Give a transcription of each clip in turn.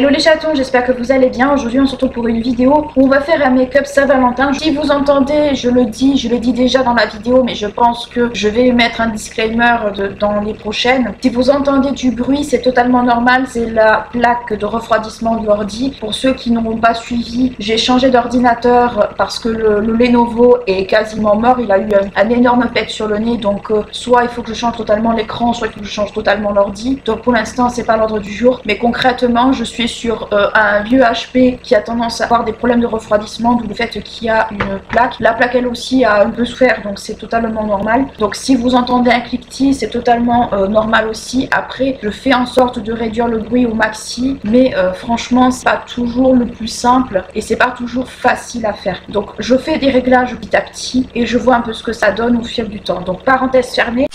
Hello les chatons, j'espère que vous allez bien. Aujourd'hui on se retrouve pour une vidéo où on va faire un make-up Saint-Valentin. Si vous entendez, je le dis déjà dans la vidéo, mais je pense que je vais mettre un disclaimer dans les prochaines. Si vous entendez du bruit, c'est totalement normal, c'est la plaque de refroidissement de l'ordi. Pour ceux qui n'auront pas suivi, j'ai changé d'ordinateur parce que le Lenovo est quasiment mort. Il a eu un énorme pet sur le nez, donc soit il faut que je change totalement l'écran, soit il faut que je change totalement l'ordi. Donc pour l'instant c'est pas l'ordre du jour, mais concrètement je suis sur un vieux HP qui a tendance à avoir des problèmes de refroidissement, d'où le fait qu'il y a une plaque. La plaque elle aussi a un peu souffert, donc c'est totalement normal. Donc si vous entendez un cliquetis, c'est totalement normal aussi. Après je fais en sorte de réduire le bruit au maxi, mais franchement c'est pas toujours le plus simple et c'est pas toujours facile à faire. Donc je fais des réglages petit à petit et je vois un peu ce que ça donne au fil du temps. Donc parenthèse fermée.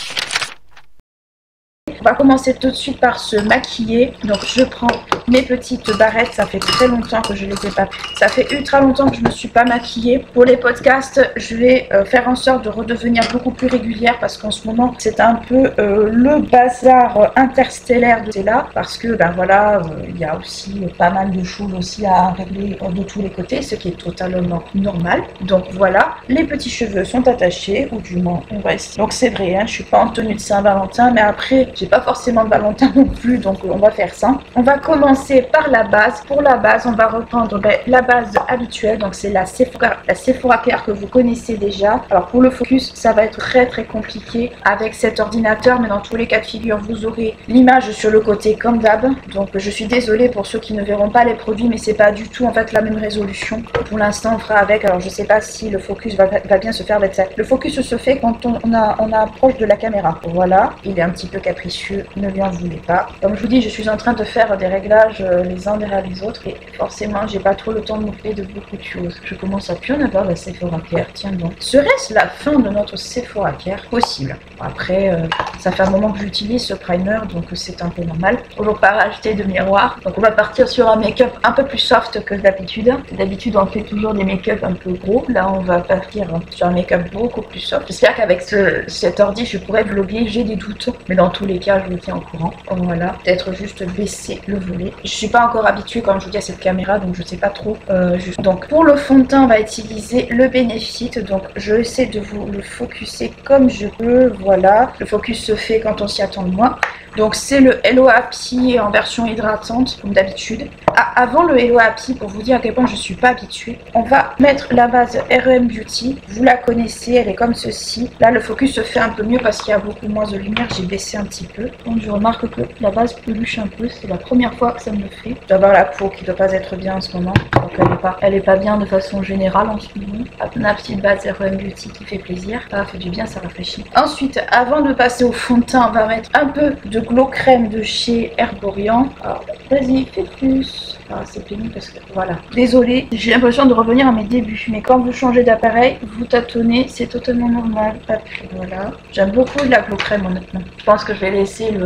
On va commencer tout de suite par se maquiller. Donc je prends mes petites barrettes, ça fait très longtemps que je les ai pas prises. Ça fait ultra longtemps que je ne me suis pas maquillée. Pour les podcasts, je vais faire en sorte de redevenir beaucoup plus régulière parce qu'en ce moment c'est un peu le bazar interstellaire de là, parce que ben voilà, il y a aussi pas mal de choses aussi à régler de tous les côtés, ce qui est totalement normal. Donc voilà, les petits cheveux sont attachés, ou du moins on va essayer. Donc c'est vrai, hein, je suis pas en tenue de Saint-Valentin, mais après j'ai pas forcément de Valentin non plus, donc on va faire ça. On va commencer par la base. Pour la base, on va reprendre la base habituelle, donc c'est la Sephora Care que vous connaissez déjà. Alors pour le focus, ça va être très compliqué avec cet ordinateur, mais dans tous les cas de figure, vous aurez l'image sur le côté comme d'hab. Donc je suis désolée pour ceux qui ne verront pas les produits, mais c'est pas du tout en fait la même résolution. Pour l'instant, on fera avec. Alors je sais pas si le focus va bien se faire avec ça. Le focus se fait quand on approche de la caméra. Voilà, il est un petit peu capricieux, ne lui en voulez pas. Comme je vous dis, je suis en train de faire des réglages les uns derrière les autres et forcément j'ai pas trop le temps de m'occuper de beaucoup de choses. Je commence à plus en avoir la Sephora Care, tiens donc. Serait-ce la fin de notre Sephora Care? Possible. Après, ça fait un moment que j'utilise ce primer, donc c'est un peu normal. On va pas racheter de miroir, donc on va partir sur un make-up un peu plus soft que d'habitude. D'habitude on fait toujours des make-up un peu gros, là on va partir sur un make-up beaucoup plus soft. J'espère qu'avec cet ordi je pourrais vlogger, j'ai des doutes, mais dans tous les cas je vous tiens au courant. Voilà, peut-être juste baisser le volet. Je suis pas encore habituée, comme je vous dis, à cette caméra, donc je sais pas trop. Donc pour le fond de teint, on va utiliser le Benefit. Donc je essaie de vous le focuser comme je peux. Voilà, le focus se fait quand on s'y attend le moins. Donc c'est le Hello Happy en version hydratante, comme d'habitude. Avant le Hello Happy, pour vous dire à quel point je suis pas habituée, on va mettre la base R.E.M. Beauty. Vous la connaissez, elle est comme ceci. Là le focus se fait un peu mieux parce qu'il y a beaucoup moins de lumière, j'ai baissé un petit peu. Donc je remarque que la base peluche un peu, c'est la première fois que ça me le fait. Je dois avoir la peau qui doit pas être bien en ce moment, donc elle est pas bien de façon générale en ce moment. La petite base R.E.M. Beauty qui fait plaisir, ça fait du bien, ça rafraîchit. Ensuite, avant de passer au fond de teint, on va mettre un peu de glow crème de chez Herborian. Alors vas-y, fais plus. Ah, c'est pénible parce que voilà. Désolée, j'ai l'impression de revenir à mes débuts, mais quand vous changez d'appareil, vous tâtonnez, c'est totalement normal. Hop, voilà. J'aime beaucoup la glow crème honnêtement. Je pense que je vais laisser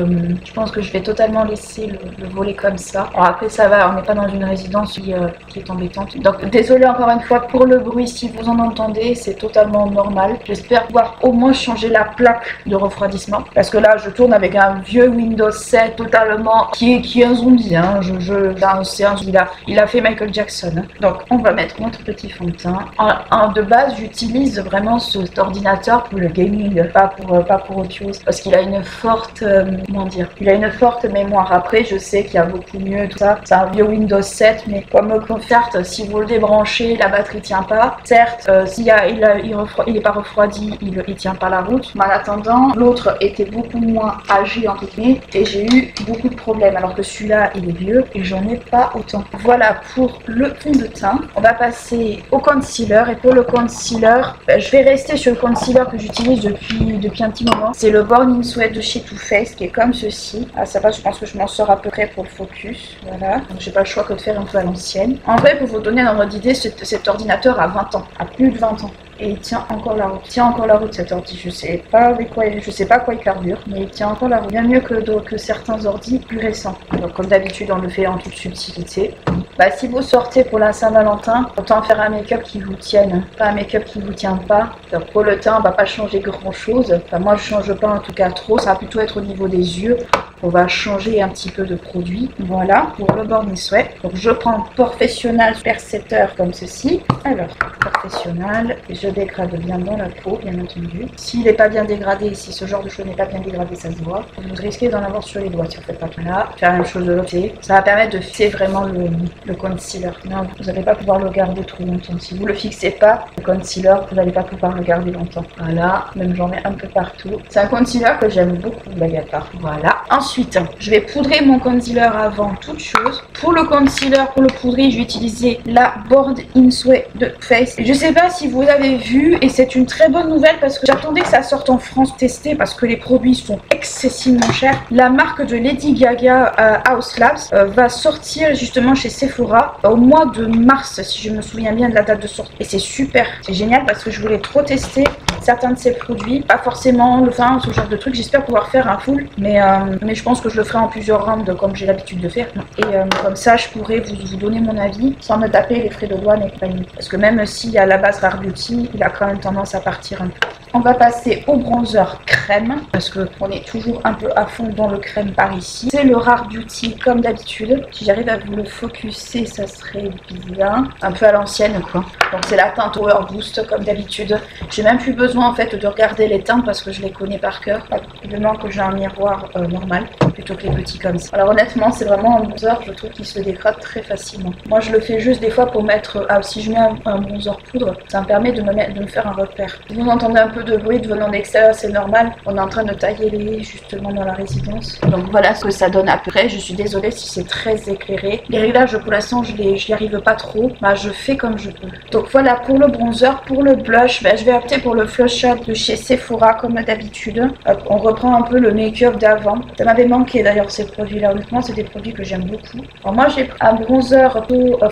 totalement laisser le volet comme ça. Alors après ça va, on n'est pas dans une résidence qui est embêtante. Donc désolée encore une fois pour le bruit, si vous en entendez, c'est totalement normal. J'espère pouvoir au moins changer la plaque de refroidissement, parce que là je tourne avec un vieux Windows 7 totalement qui est un zombie, hein. Il a fait Michael Jackson, hein. Donc on va mettre notre petit fond de teint. De base j'utilise vraiment cet ordinateur pour le gaming, pas pour autre chose, parce qu'il a une forte mémoire. Après je sais qu'il y a beaucoup mieux, tout ça, c'est un vieux Windows 7, mais comme me conferte, si vous le débranchez, la batterie tient pas. Certes, il est pas refroidi, il tient pas la route, mais en attendant, l'autre était beaucoup moins âgé en technique et j'ai eu beaucoup de problèmes, alors que celui-là il est vieux et j'en ai pas autant. Voilà pour le fond de teint. On va passer au concealer, et pour le concealer, je vais rester sur le concealer que j'utilise depuis un petit moment. C'est le Born in Sweat de chez Too Faced qui est comme ceci. Ah ça va, je pense que je m'en sors à peu près pour le focus. Voilà, donc j'ai pas le choix que de faire un peu à l'ancienne. En vrai, pour vous donner un ordre d'idée, cet ordinateur a 20 ans, a plus de 20 ans. Et il tient encore la route. Il tient encore la route cet ordi. Je sais pas quoi il carbure, mais il tient encore la route. Bien mieux que certains ordis plus récents. Donc comme d'habitude, on le fait en toute subtilité. Bah, si vous sortez pour la Saint-Valentin, autant faire un make-up qui vous tienne, pas un make-up qui vous tient pas. Donc pour le teint, on va pas changer grand chose. Enfin, moi je change pas en tout cas trop, ça va plutôt être au niveau des yeux. On va changer un petit peu de produit. Voilà, pour le Born This Way. Donc je prends Professionnel Percepteur comme ceci. Alors, Professionnel, et je dégrade bien dans la peau, bien entendu. S'il n'est pas bien dégradé, si ce genre de chose n'est pas bien dégradé, ça se voit. Vous risquez d'en avoir sur les doigts si vous ne faites pas tout là. Faire la même chose de l'autre côté. Ça va permettre de fixer vraiment le concealer. Non, vous n'allez pas pouvoir le garder trop longtemps. Si vous ne le fixez pas, le concealer, vous n'allez pas pouvoir le garder longtemps. Voilà, même j'en mets un peu partout. C'est un concealer que j'aime beaucoup, blague à part. Voilà. Ensuite, je vais poudrer mon concealer avant toute chose. Pour le concealer, pour le poudrer, je vais utiliser la Born This Way de Face. Je sais pas si vous avez vu, et c'est une très bonne nouvelle parce que j'attendais que ça sorte en France testé parce que les produits sont excessivement chers. La marque de Lady Gaga, House Labs, va sortir justement chez Sephora au mois de mars, si je me souviens bien de la date de sortie. Et c'est super, c'est génial parce que je voulais trop tester certains de ces produits, pas forcément le fin, ce genre de truc. J'espère pouvoir faire un full, mais je pense que je le ferai en plusieurs rounds comme j'ai l'habitude de faire. Et comme ça, je pourrais vous donner mon avis sans me taper les frais de douane et compagnie. Parce que même s'il y a la base Rare Beauty, il a quand même tendance à partir un peu. On va passer au bronzer crème parce que on est toujours un peu à fond dans le crème par ici. C'est le Rare Beauty comme d'habitude. Si j'arrive à vous le focuser, ça serait bien. Un peu à l'ancienne quoi. Donc c'est la teinte Power Boost comme d'habitude. J'ai même plus besoin en fait de regarder les teintes parce que je les connais par cœur. Évidemment que j'ai un miroir normal plutôt que les petits comme ça. Alors honnêtement c'est vraiment un bronzer, je trouve qu'il se dégrade très facilement. Moi je le fais juste des fois pour mettre... si je mets un bronzer poudre, ça me permet de me faire un repère. Si vous entendez un peu de bruit venant d'extérieur, c'est normal. On est en train de tailler les haies justement dans la résidence. Donc voilà ce que ça donne après. Je suis désolée si c'est très éclairé. Les réglages pour l'instant je n'y arrive pas trop. Bah, je fais comme je peux. Donc voilà pour le bronzer. Pour le blush, je vais opter pour le Flush Shot de chez Sephora comme d'habitude. On reprend un peu le make-up d'avant. Ça m'avait manqué d'ailleurs ces produits-là. Honnêtement c'est des produits que j'aime beaucoup. Alors moi j'ai un bronzer,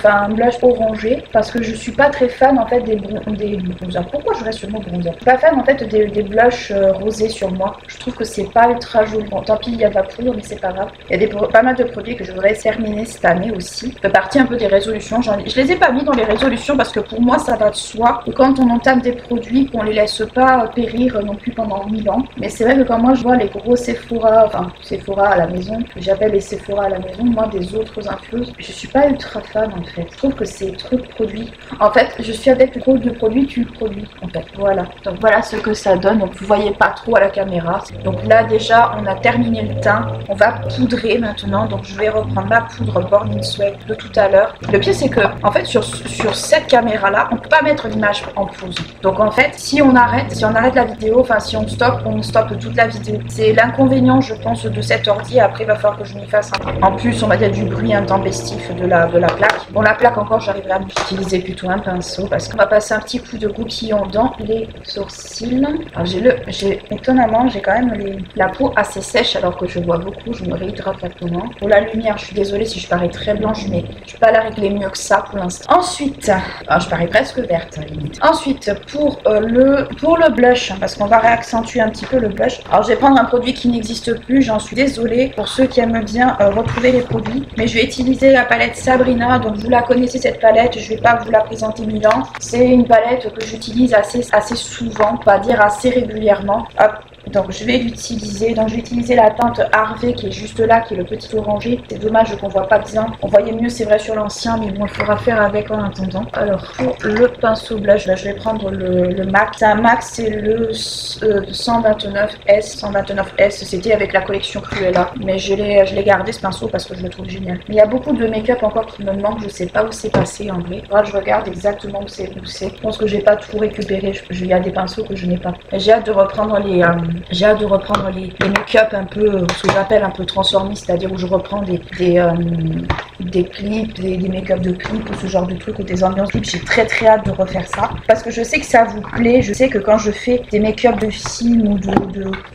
un blush orangé parce que je suis pas très fan en fait des bronzers. Pourquoi je reste sur mon bronzer? Je suis pas fan en fait des blushs rosés sur moi. Je trouve que c'est pas ultra joli. Bon tant pis il y a de la poudre mais c'est pas grave. Il y a pas mal de produits que je voudrais terminer cette année aussi. Ça fait partie un peu des résolutions. Je les ai pas mis dans les résolutions parce que pour moi ça va de soi. Et quand on entame des produits qu'on les laisse pas périr non plus pendant 1000 ans. Mais c'est vrai que quand moi je vois les gros Sephora, Sephora à la maison, que j'appelle les Sephora à la maison, moi des autres influences, je suis pas ultra fan en fait. Je trouve que c'est trop de produits. En fait, je suis avec trop de produits, tu le produis en fait. Voilà. Donc voilà ce que ça donne. Donc vous voyez pas trop à la caméra. Donc là déjà on a terminé le teint. On va poudrer maintenant. Donc je vais reprendre ma poudre Born This Way de tout à l'heure. Le pire c'est que en fait sur cette caméra là, on peut pas mettre l'image en pause. Donc en fait si on arrête la vidéo, si on stoppe toute la vidéo. C'est l'inconvénient je pense de cet ordi. Après il va falloir que je m'y fasse en plus on va dire du bruit intempestif de la plaque. Bon la plaque encore j'arriverai à utiliser plutôt un pinceau parce qu'on va passer un petit coup de goupillon dans les sourcils. Alors étonnamment j'ai quand même la peau assez sèche alors que je vois beaucoup, je me réhydrate rapidement. Pour la lumière je suis désolée si je parais très blanche mais je peux pas la régler mieux que ça pour l'instant. Ensuite, je parais presque verte à la limite. Ensuite pour le blush parce qu'on va réaccentuer un petit peu le blush. Alors je vais prendre un produit qui n'existe plus, j'en suis désolée pour ceux qui aiment bien retrouver les produits. Mais je vais utiliser la palette Sabrina, donc vous la connaissez cette palette, je vais pas vous la présenter 1000 ans. C'est une palette que j'utilise assez souvent, pas dire assez régulièrement. Hop. Donc je vais l'utiliser, donc je vais utiliser la teinte Harvey qui est juste là, qui est le petit orangé. C'est dommage qu'on voit pas bien. On voyait mieux c'est vrai sur l'ancien, mais bon il faudra faire avec en attendant. Alors pour le pinceau blush, là je vais prendre le MAC. C'est un MAC, c'est le 129S. 129S, c'était avec la collection Cruella. Mais je l'ai gardé ce pinceau parce que je le trouve génial. Mais il y a beaucoup de make-up encore qui me manque, je sais pas où c'est passé en vrai. Là je regarde exactement où c'est. Je pense que j'ai pas tout récupéré, il y a des pinceaux que je n'ai pas. J'ai hâte de reprendre les make-up un peu, ce que j'appelle un peu transformistes, c'est-à-dire où je reprends des clips, des make-up de clips ou ce genre de trucs ou des ambiances clips. J'ai très hâte de refaire ça parce que je sais que ça vous plaît. Je sais que quand je fais des make-up de films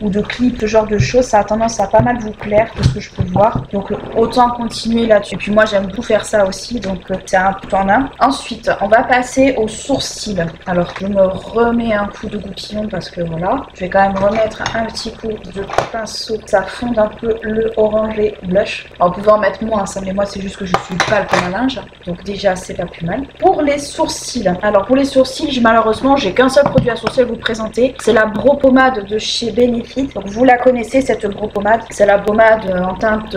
ou de clips, ce genre de choses, ça a tendance à pas mal vous plaire de ce que je peux voir. Donc autant continuer là-dessus. Et puis moi j'aime beaucoup faire ça aussi, donc c'est un tout en un. Ensuite, on va passer aux sourcils. Alors je me remets un coup de goupillon parce que voilà, je vais quand même remettre mettre un petit coup de pinceau, ça fonde un peu le orangé blush. Alors, vous pouvez en mettre moins, ça, mais moi c'est juste que je suis pâle comme un linge, donc déjà c'est pas plus mal. Pour les sourcils, alors pour les sourcils, malheureusement j'ai qu'un seul produit à sourcils à vous présenter, c'est la Brow Pommade de chez Benefit. Donc vous la connaissez cette Brow Pommade, c'est la pommade en teinte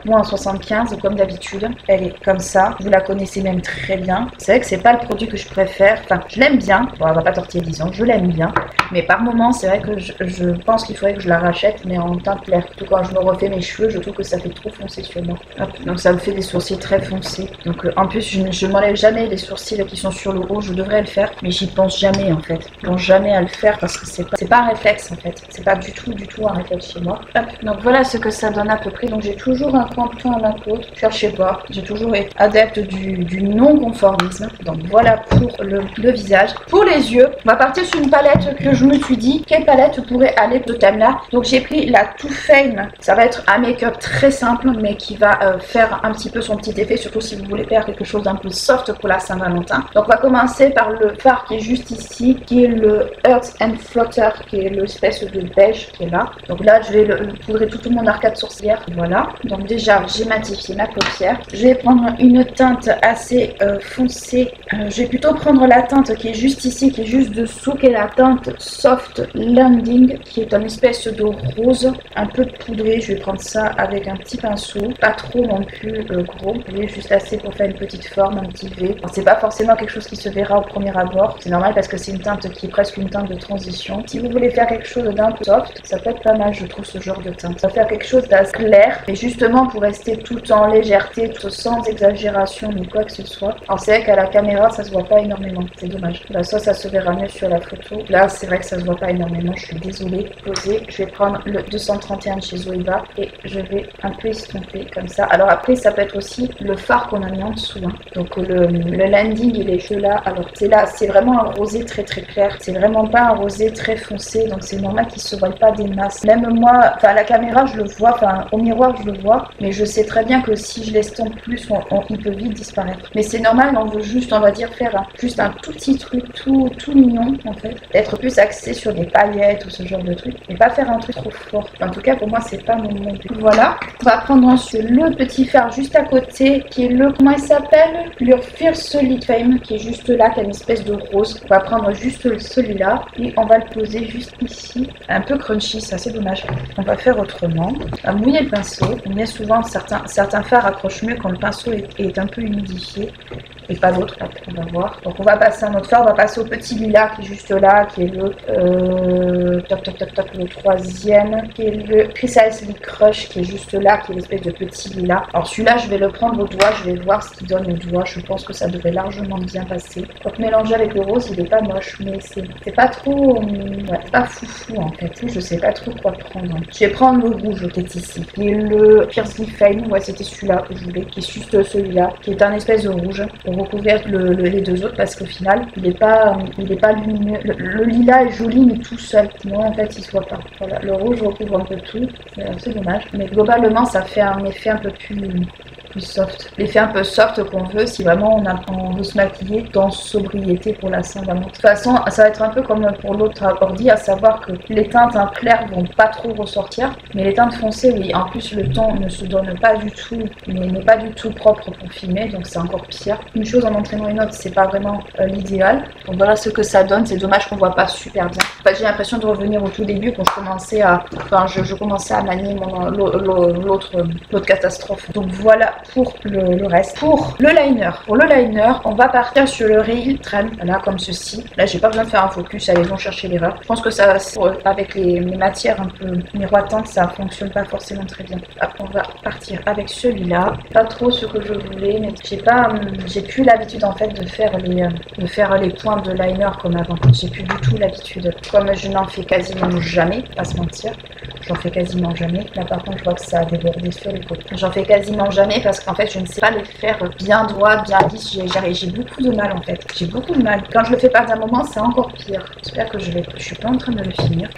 3-75 comme d'habitude, elle est comme ça, vous la connaissez même très bien. C'est vrai que c'est pas le produit que je préfère, enfin je l'aime bien, bon on va pas tortiller 10 ans, je l'aime bien, mais par moment c'est vrai que je pense qu'il faudrait que je la rachète, mais en teinte claire. Tout quand je me refais mes cheveux, je trouve que ça fait trop foncé sur moi. Hop, donc ça me fait des sourcils très foncés. Donc en plus je m'enlève jamais les sourcils qui sont sur le haut, je devrais le faire, mais j'y pense jamais en fait. Je pense jamais à le faire parce que c'est pas un réflexe en fait. C'est pas du tout un réflexe chez moi. Hop, donc voilà ce que ça donne à peu près. Donc j'ai toujours un coin de teint à la côte. Cherchez pas, j'ai toujours été adepte du non-conformisme. Donc voilà pour le visage. Pour les yeux, on va partir sur une palette que je me suis dit, quelle palette pourrait aller pour ce thème là. Donc j'ai pris la Too Faced. Ça va être un make-up très simple mais qui va faire un petit peu son petit effet, surtout si vous voulez faire quelque chose d'un peu soft pour la Saint-Valentin. Donc on va commencer par le fard qui est juste ici, qui est le Earth and Flutter, qui est l'espèce de beige qui est là. Donc là je vais le poudrer tout mon arcade sourcilière, voilà. Donc déjà j'ai matifié ma paupière. Je vais prendre une teinte assez foncée. Je vais plutôt prendre la teinte qui est juste ici, qui est juste dessous, qui est la teinte Soft Landing, qui est une espèce de rose un peu poudré. Je vais prendre ça avec un petit pinceau, pas trop non plus gros, vous voyez, juste assez pour faire une petite forme, un petit V. C'est pas forcément quelque chose qui se verra au premier abord, c'est normal parce que c'est une teinte qui est presque une teinte de transition. Si vous voulez faire quelque chose d'un peu soft, ça peut être pas mal, je trouve, ce genre de teinte. Ça va faire quelque chose d'assez clair, et justement pour rester tout en légèreté, tout sans exagération ni quoi que ce soit. Alors c'est vrai qu'à la caméra ça se voit pas énormément, c'est dommage. Là ça se verra mieux sur la photo. Là c'est vrai que ça se voit pas énormément, je suis désolée. Posé, je vais prendre le 231 de chez Zoeva et je vais un peu estomper comme ça. Alors après ça peut être aussi le fard qu'on a mis en dessous, hein. Donc le landing il est là. Alors c'est vraiment un rosé très clair, c'est vraiment pas un rosé très foncé, donc c'est normal qu'il se voie pas des masses. Même moi, enfin à la caméra je le vois, enfin au miroir je le vois, mais je sais très bien que si je l'estompe plus il peut vite disparaître. Mais c'est normal, on veut juste, on va dire, faire juste un tout petit truc tout mignon en fait, être plus axé sur des paillettes ou ce genre de truc, et pas faire un truc trop fort. En tout cas pour moi c'est pas mon but. Voilà, on va prendre ensuite le petit fard juste à côté qui est le, comment il s'appelle, le Fierce Solid Fame, qui est juste là, qui a une espèce de rose. On va prendre juste celui-là et on va le poser juste ici, un peu crunchy, ça c'est dommage. On va faire autrement, on va mouiller le pinceau. On met souvent certains fards accrochent mieux quand le pinceau est un peu humidifié et pas d'autres. On va voir. Donc on va passer à notre fard, on va passer au petit lilas qui est juste là, qui est le le troisième, qui est le Precisely Crush, qui est juste là, qui est l'espèce de petit lilas. Alors celui-là je vais le prendre au doigt, je vais voir ce qu'il donne au doigt. Je pense que ça devrait largement bien passer. Donc mélanger avec le rose, il est pas moche, mais c'est pas trop, ouais, pas foufou en fait. Je sais pas trop quoi prendre. Je vais prendre le rouge qui est ici, qui est le Fiercely Fame. Ouais, c'était celui-là que je voulais, qui est juste celui-là, qui est un espèce de rouge pour recouvrir les deux autres, parce qu'au final il est pas lumineux. Le lilas est joli mais tout seul, sinon en fait il se voit pas. Voilà, le rouge recouvre un peu tout, c'est dommage, mais globalement ça fait un effet un peu plus soft. L'effet un peu soft qu'on veut si vraiment on veut se maquiller dans sobriété pour la Saint-Valentin. De toute façon, ça va être un peu comme pour l'autre ordi, à savoir que les teintes claires vont pas trop ressortir, mais les teintes foncées, oui. En plus, le ton ne se donne pas du tout, n'est pas du tout propre pour filmer, donc c'est encore pire. Une chose en entraînant une autre, c'est pas vraiment l'idéal. Donc voilà ce que ça donne. C'est dommage qu'on voit pas super bien. En fait, j'ai l'impression de revenir au tout début quand je commençais à, je commençais à manier l'autre catastrophe. Donc voilà pour le reste. Pour le liner, on va partir sur le Real Trend, là comme ceci. Là j'ai pas besoin de faire un focus, allez vont chercher l'erreur. Je pense que ça, avec les matières un peu miroitantes, ça fonctionne pas forcément très bien. Après, on va partir avec celui-là. Pas trop ce que je voulais, mais j'ai plus l'habitude en fait de faire les points de liner comme avant. J'ai plus du tout l'habitude. Comme je n'en fais quasiment jamais, pas se mentir. J'en fais quasiment jamais. Là par contre je vois que ça a débordé sur les côtés. J'en fais quasiment jamais parce qu'en fait je ne sais pas les faire bien droit, bien lisse. J'ai beaucoup de mal en fait. J'ai beaucoup de mal. Quand je le fais pas d'un moment c'est encore pire. J'espère que je suis pas en train de le finir.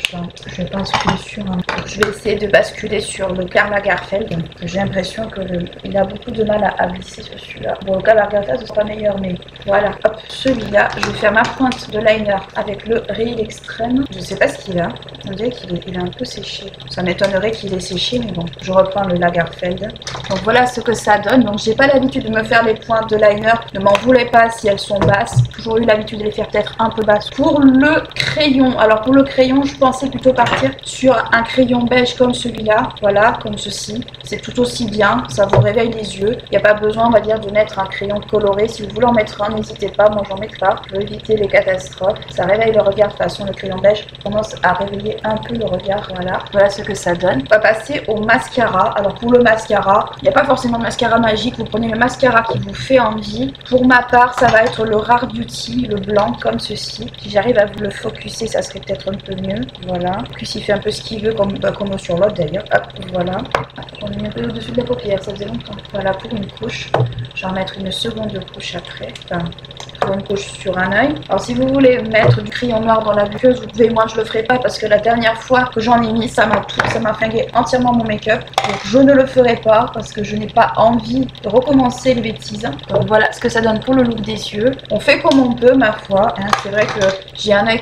Je vais basculer sur je vais essayer de basculer sur le Karl Lagerfeld. J'ai l'impression qu'il a beaucoup de mal à glisser sur celui-là. Bon, le Karl Lagerfeld ce sera pas meilleur, mais Voilà, hop, celui-là, je vais faire ma pointe de liner avec le Real Extreme. Je sais pas ce qu'il a, on dirait qu'il est un peu séché. Ça m'étonnerait qu'il est séché, mais bon, je reprends le Lagerfeld. Donc voilà ce que ça donne. Donc j'ai pas l'habitude de me faire les pointes de liner, ne m'en voulez pas si elles sont basses. J'ai toujours eu l'habitude de les faire peut-être un peu basses. Pour le crayon, alors pour le crayon, je pensais plutôt partir sur un crayon beige comme celui-là, voilà, comme ceci. C'est tout aussi bien, ça vous réveille les yeux. Il n'y a pas besoin, on va dire, de mettre un crayon coloré. Si vous voulez en mettre un, n'hésitez pas, moi j'en mets pas. Je veux éviter les catastrophes. Ça réveille le regard, de toute façon le crayon beige commence à réveiller un peu le regard, voilà. Voilà ce que ça donne. On va passer au mascara. Alors pour le mascara, il n'y a pas forcément de mascara magique, vous prenez le mascara qui vous fait envie. Pour ma part, ça va être le Rare Beauty, le blanc, comme ceci. Si j'arrive à vous le focuser, ça serait peut-être un peu mieux, voilà. Puis il fait un peu ce qu'il veut, comme sur l'autre d'ailleurs. Hop, voilà. On met un peu au-dessus de la paupière, ça faisait longtemps. Voilà pour une couche. Je vais en mettre une seconde couche après. Enfin, pour une couche sur un œil. Alors si vous voulez mettre du crayon noir dans la muqueuse, vous pouvez. Moi je le ferai pas parce que la dernière fois que j'en ai mis, ça m'a flingué entièrement mon make-up. Donc je ne le ferai pas parce que je n'ai pas envie de recommencer les bêtises. Donc voilà ce que ça donne pour le look des yeux. On fait comme on peut, ma foi. Hein. C'est vrai que j'ai un œil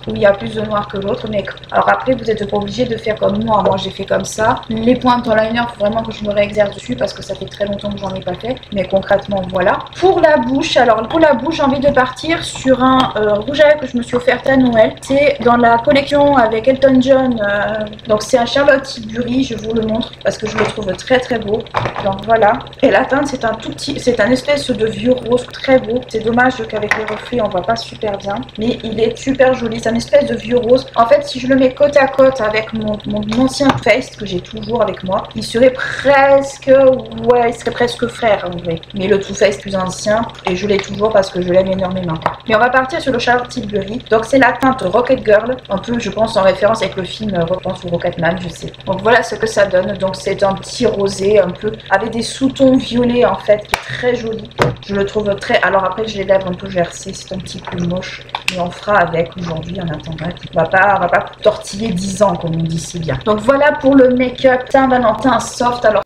où il y a plus de noir que l'autre, mais alors après vous n'êtes pas obligé de faire comme moi. Moi j'ai fait comme ça. Les pointes en liner, il faut vraiment que je me réexerce dessus parce que ça fait très longtemps que j'en ai pas fait. Mais concrètement voilà. Pour la bouche, alors pour la bouche, j'ai envie de partir sur un rouge à lèvres que je me suis offert à Noël. C'est dans la collection avec Elton John. Donc c'est un Charlotte Tilbury, je vous le montre parce que je le trouve très très beau. Donc voilà. Et la teinte c'est un tout petit, c'est un espèce de vieux rose très beau. C'est dommage qu'avec les reflets on voit pas super bien, mais il est super joli. C'est un espèce de vieux rose. En fait si je le mets côte à côte avec mon ancien Face que j'ai toujours avec moi, il serait presque, ouais, il serait presque frère en vrai. Mais le Too Faced plus ancien et je l'ai toujours parce que je l'aime énormément. Mais on va partir sur le Charlotte Tilbury. Donc c'est la teinte Rocket Girl, un peu je pense en référence avec le film Repense ou Rocketman, je sais. Donc voilà ce que ça donne. Donc c'est un petit rosé un peu avec des sous-tons violets en fait qui est très joli. Je le trouve très. Alors après j'ai les lèvres un peu gercées, c'est un petit peu moche, mais on fera avec aujourd'hui en attendant. On va pas tortiller 10 ans comme on dit si bien. Donc voilà pour le make-up Saint-Valentin soft. Alors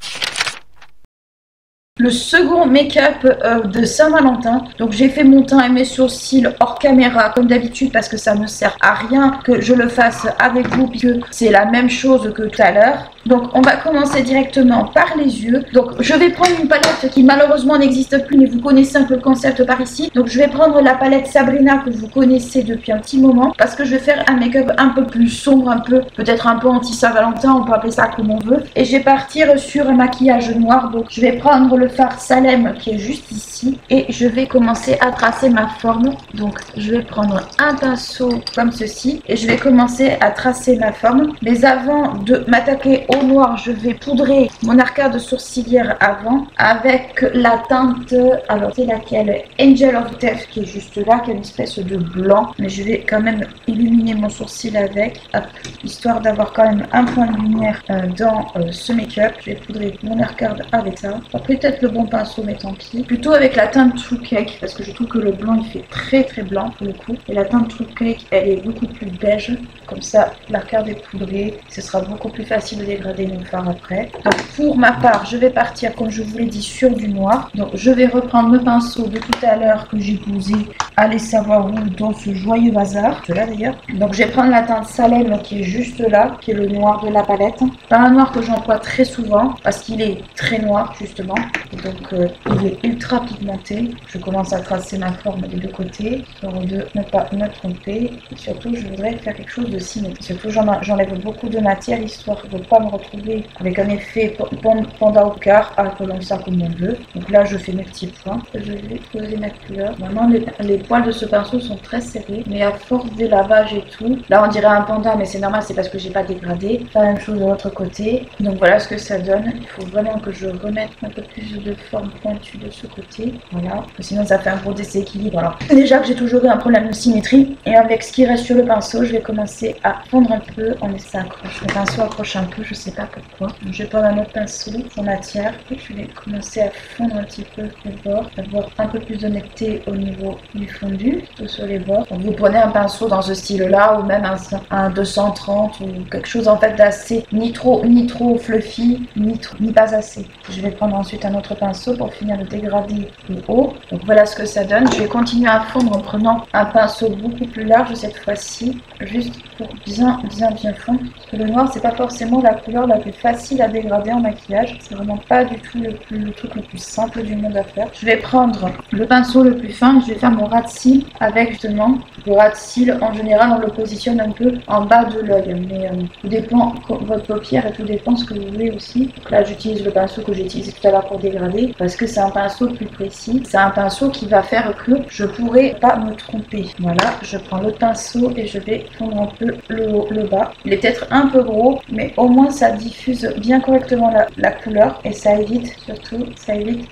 le second make-up de Saint-Valentin, donc j'ai fait mon teint et mes sourcils hors caméra comme d'habitude parce que ça ne sert à rien que je le fasse avec vous puisque c'est la même chose que tout à l'heure. Donc on va commencer directement par les yeux. Donc je vais prendre une palette qui malheureusement n'existe plus mais vous connaissez un peu le concept par ici. Donc je vais prendre la palette Sabrina que vous connaissez depuis un petit moment parce que je vais faire un make-up un peu plus sombre, un peu peut-être un peu anti-Saint-Valentin, on peut appeler ça comme on veut. Et je vais partir sur un maquillage noir. Donc je vais prendre le fard Salem qui est juste ici et je vais commencer à tracer ma forme. Donc je vais prendre un pinceau comme ceci et je vais commencer à tracer ma forme. Mais avant de m'attaquer au noir, je vais poudrer mon arcade sourcilière avant avec la teinte, alors c'est laquelle, Angel of Death qui est juste là, qui est une espèce de blanc, mais je vais quand même illuminer mon sourcil avec, hop, histoire d'avoir quand même un point de lumière dans ce make-up. Je vais poudrer mon arcade avec ça. Peut-être le bon pinceau, mais tant pis. Plutôt avec la teinte True Cake parce que je trouve que le blanc il fait très très blanc pour le coup, et la teinte True Cake elle est beaucoup plus beige. Comme ça l'arcade est poudrée, ce sera beaucoup plus facile de dégrader nos fards après. Donc pour ma part je vais partir comme je vous l'ai dit sur du noir. Donc je vais reprendre le pinceau de tout à l'heure que j'ai posé, allez savoir où dans ce joyeux hasard, là d'ailleurs. Donc je vais prendre la teinte Salem qui est juste là, qui est le noir de la palette. Pas un noir que j'emploie très souvent parce qu'il est très noir justement. Donc il est ultra pigmenté. Je commence à tracer ma forme des deux côtés pour de ne pas me tromper. Et surtout je voudrais faire quelque chose de symétrique. Surtout j'enlève beaucoup de matière histoire de ne pas me retrouver avec un effet panda au quart, appelons ça comme on veut. Donc là je fais mes petits points. Je vais poser ma couleur. Vraiment les poils de ce pinceau sont très serrés, mais à force des lavages et tout, là on dirait un panda mais c'est normal, c'est parce que j'ai pas dégradé. La même chose de l'autre côté. Donc voilà ce que ça donne. Il faut vraiment que je remette un peu plus de forme pointue de ce côté. Voilà. Sinon ça fait un gros déséquilibre. Alors déjà que j'ai toujours eu un problème de symétrie, et avec ce qui reste sur le pinceau, je vais commencer à fondre un peu. On laisse ça accroche. Le pinceau accroche un peu, je sais sais pas pourquoi. Donc, je vais prendre un autre pinceau en matière et je vais commencer à fondre un petit peu les bords, avoir un peu plus de netteté au niveau du fondu, tout sur les bords. Donc, vous prenez un pinceau dans ce style-là ou même un 230 ou quelque chose en fait d'assez ni trop fluffy, ni pas assez. Je vais prendre ensuite un autre pinceau pour finir de dégrader le haut. Donc voilà ce que ça donne. Je vais continuer à fondre en prenant un pinceau beaucoup plus large cette fois-ci, juste pour bien fondre. Parce que le noir, c'est pas forcément la couleur la plus facile à dégrader en maquillage. C'est vraiment pas du tout le truc le plus simple du monde à faire. Je vais prendre le pinceau le plus fin et je vais faire mon ras de cils avec justement le ras de cils. En général, on le positionne un peu en bas de l'œil, mais tout dépend votre paupière et tout dépend ce que vous voulez aussi. Donc là, j'utilise le pinceau que j'ai utilisé tout à l'heure pour dégrader parce que c'est un pinceau plus précis. C'est un pinceau qui va faire que je pourrai pas me tromper. Voilà, je prends l'autre pinceau et je vais fondre un peu le bas. Il est peut-être un peu gros, mais au moins ça diffuse bien correctement la couleur et ça évite surtout,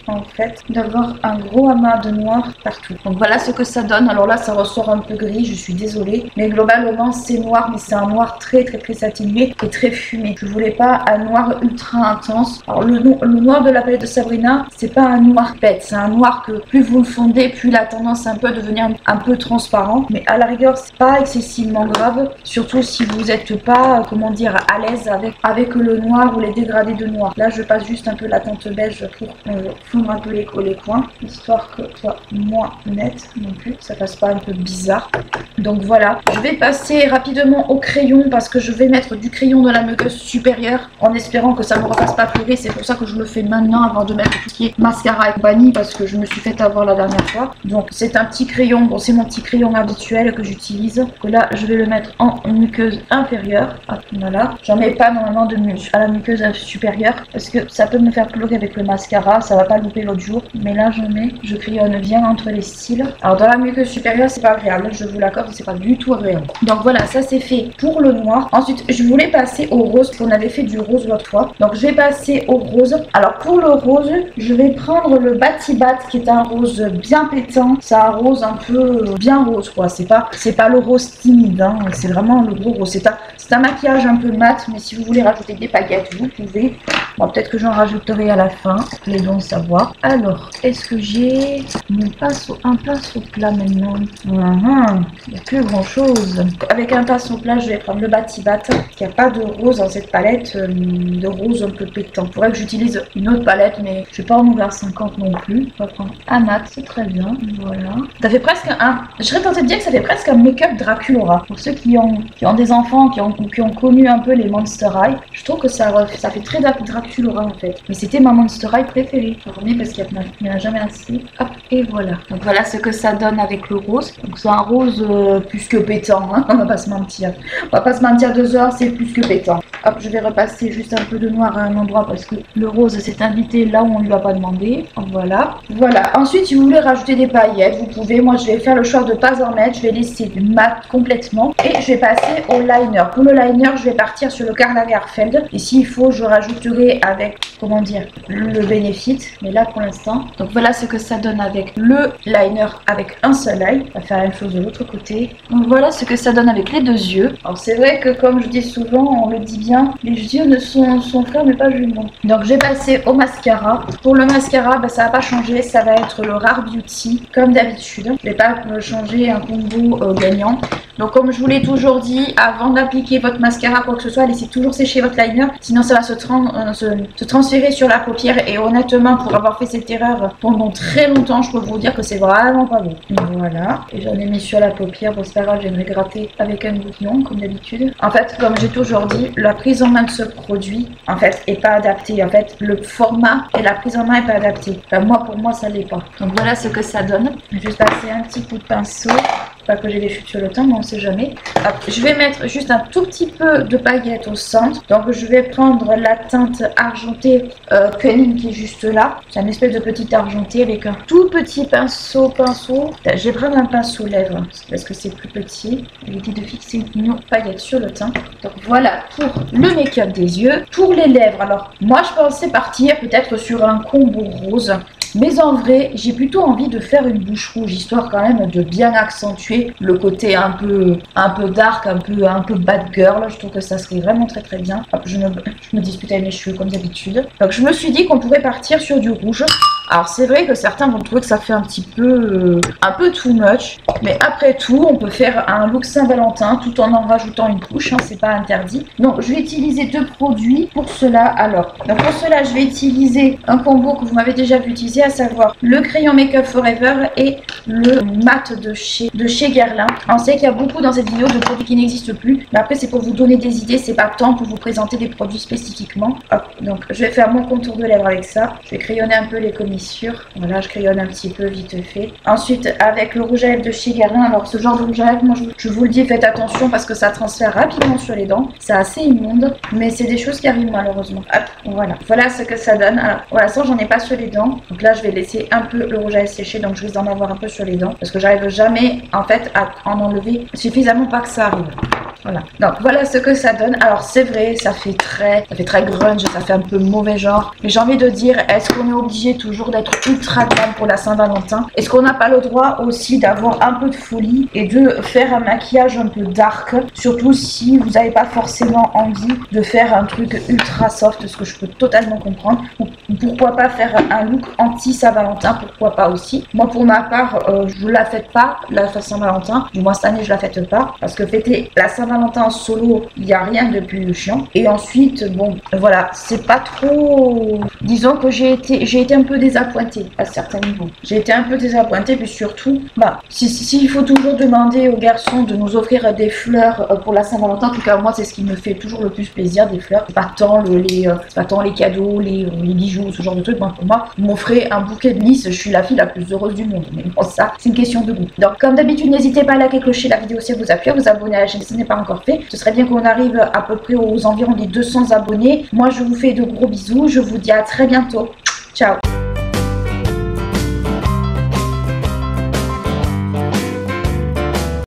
en fait d'avoir un gros amas de noir partout. Donc voilà ce que ça donne. Alors là, ça ressort un peu gris, je suis désolée, mais globalement c'est noir, mais c'est un noir très atténué et très fumé. Je voulais pas un noir ultra intense. Alors le noir de la palette de Sabrina, c'est pas un noir bête, c'est un noir que plus vous le fondez, plus il a tendance un peu à devenir un peu transparent, mais à la rigueur c'est pas excessivement grave, surtout si vous n'êtes pas, comment dire, à l'aise avec le noir ou les dégradés de noir. Là je passe juste un peu la teinte beige pour fondre un peu les coins, histoire que ce soit moins net non plus, ça fasse pas un peu bizarre. Donc voilà, je vais passer rapidement au crayon parce que je vais mettre du crayon de la muqueuse supérieure en espérant que ça ne me refasse pas pleurer. C'est pour ça que je le fais maintenant avant de mettre tout ce qui est mascara et compagnie, parce que je me suis fait avoir la dernière fois. Donc c'est un petit crayon, bon c'est mon petit crayon habituel que j'utilise. Là je vais le mettre en muqueuse inférieure. Hop, voilà, j'en mets pas normalement à la muqueuse supérieure parce que ça peut me faire pleurer avec le mascara, ça va pas louper l'autre jour. Mais là j'en mets, je crayonne bien entre les cils. Alors dans la muqueuse supérieure c'est pas agréable, je vous l'accorde, c'est pas du tout agréable. Donc voilà, ça c'est fait pour le noir. Ensuite je voulais passer au rose, qu'on avait fait du rose l'autre fois. Donc je vais passer au rose. Alors pour le rose, je vais prendre le Batibat qui est un rose bien pétant. C'est un rose un peu bien rose quoi. C'est pas le rose timide, hein. C'est vraiment le gros rose. C'est un maquillage un peu mat, mais si vous voulez rajouter des paillettes, vous pouvez. Bon, peut-être que j'en rajouterai à la fin, les dons savoir. Alors, est-ce que j'ai un pinceau plat maintenant? Il n'y a plus grand chose. Avec un pinceau plat, je vais prendre le Batibat, qui n'a pas de rose dans cette palette, de rose un peu pétant. Il faudrait que j'utilise une autre palette, mais je ne vais pas en ouvrir 50 non plus. On va prendre un mat, c'est très bien. Voilà. Ça fait presque je serais tentée de dire que ça fait presque un make-up Draculaura. Pour ceux qui ont des enfants, qui ont connu un peu les Monster High, je trouve que ça fait très Draculaura en fait. Mais c'était ma Monster High préférée. Je remets parce qu'il n'y en a jamais assez. Hop, et voilà. Donc voilà ce que ça donne avec le rose. Donc c'est un rose plus que pétant, hein, on va pas se mentir. On va pas se mentir 2 heures, c'est plus que pétant. Hop, je vais repasser juste un peu de noir à un endroit parce que le rose s'est invité là où on lui a pas demandé. Voilà. Voilà. Ensuite, si vous voulez rajouter des paillettes, vous pouvez. Moi, je vais faire le choix de pas en mettre. Je vais laisser du mat complètement. Et je vais passer au liner. Pour le liner, je vais partir sur le Karl Lagerfeld. Et s'il faut, je rajouterai avec, comment dire, le Benefit. Mais là, pour l'instant. Donc voilà ce que ça donne avec le liner avec un seul œil. On va faire la même chose de l'autre côté. Donc voilà ce que ça donne avec les 2 yeux. Alors c'est vrai que comme je dis souvent, on le dit bien, les yeux ne sont frères mais pas jumeaux. Donc je vais passer au mascara. Pour le mascara, ça va pas changer, ça va être le Rare Beauty comme d'habitude. Je vais pas changer un combo gagnant. Donc comme je vous l'ai toujours dit, avant d'appliquer votre mascara quoi que ce soit, laissez toujours sécher votre liner, sinon ça va se transférer sur la paupière. Et honnêtement, pour avoir fait cette erreur pendant très longtemps, je peux vous dire que c'est vraiment pas bon. Voilà, et j'en ai mis sur la paupière. Bon c'est pas grave, j'aimerais gratter avec un goupillon comme d'habitude. En fait, comme j'ai toujours dit, la prise en main de ce produit en fait est pas adaptée. En fait, le format et la prise en main est pas adaptée. Enfin, pour moi ça l'est pas. Donc voilà ce que ça donne. Je vais juste passer un petit coup de pinceau. Pas que j'ai des chutes sur le teint, mais on sait jamais. Hop, je vais mettre juste un tout petit peu de paillettes au centre. Donc je vais prendre la teinte argentée Cunning qui est juste là. C'est une espèce de petite argentée avec un tout petit pinceau. Je vais prendre un pinceau lèvres parce que c'est plus petit. Éviter de fixer une paillette sur le teint. Donc voilà pour le make-up des yeux. Pour les lèvres, alors moi je pensais partir peut-être sur un combo rose. Mais en vrai, j'ai plutôt envie de faire une bouche rouge, histoire quand même de bien accentuer le côté un peu dark, un peu bad girl. Je trouve que ça serait vraiment très très bien. Hop, je me dispute avec mes cheveux comme d'habitude. Donc je me suis dit qu'on pourrait partir sur du rouge. Alors c'est vrai que certains vont trouver que ça fait un peu too much, mais après tout, on peut faire un look Saint-Valentin tout en rajoutant une couche, hein, c'est pas interdit. Donc je vais utiliser 2 produits pour cela. Alors, donc pour cela, je vais utiliser un combo que vous m'avez déjà vu utiliser, à savoir le crayon Make Up Forever et le mat de chez Guerlain. On sait qu'il y a beaucoup dans cette vidéo de produits qui n'existent plus, mais après c'est pour vous donner des idées, c'est pas tant pour vous présenter des produits spécifiquement. Hop, donc je vais faire mon contour de lèvres avec ça. Je vais crayonner un peu les commissures. Voilà, je crayonne un petit peu vite fait. Ensuite, avec le rouge à lèvres de chez Guerlain, alors ce genre de rouge à lèvres, moi je vous le dis, faites attention parce que ça transfère rapidement sur les dents. C'est assez immonde, mais c'est des choses qui arrivent malheureusement. Hop, voilà ce que ça donne. Alors, pour l'instant, j'en ai pas sur les dents. Donc là, je vais laisser un peu le rouge à lèvres sécher, donc je risque d'en avoir un peu sur les dents parce que j'arrive jamais en fait à en enlever suffisamment, pas que ça arrive. Voilà, donc voilà ce que ça donne. Alors c'est vrai, ça fait très grunge, ça fait un peu mauvais genre. Mais j'ai envie de dire, est-ce qu'on est obligé toujours d'être ultra glam pour la Saint-Valentin? Est-ce qu'on n'a pas le droit aussi d'avoir un peu de folie et de faire un maquillage un peu dark? Surtout si vous n'avez pas forcément envie de faire un truc ultra soft, ce que je peux totalement comprendre. Ou pourquoi pas faire un look anti-Saint-Valentin, pourquoi pas aussi. Moi pour ma part, je ne la fête pas, la Saint-Valentin. Du moins cette année je la fête pas. Parce que fêter la Saint-Valentin en solo, il n'y a rien de plus chiant. Et ensuite, bon, voilà, c'est pas trop... Disons que j'ai été un peu désappointée à certains niveaux. J'ai été un peu désappointée, puis surtout, s'il faut toujours demander aux garçons de nous offrir des fleurs pour la Saint-Valentin, en tout cas moi c'est ce qui me fait toujours le plus plaisir, des fleurs. C'est pas tant les cadeaux, les bijoux, ce genre de trucs. Pour moi, m'offrir un bouquet de lys, je suis la fille la plus heureuse du monde. Mais bon, ça, c'est une question de goût. Donc comme d'habitude, n'hésitez pas à liker, clocher la vidéo si elle vous a plu, à vous abonner à la chaîne si ce n'est pas encore fait. Ce serait bien qu'on arrive à peu près aux environs des 200 abonnés. Moi, je vous fais de gros bisous. Je vous dis à très bientôt. Ciao.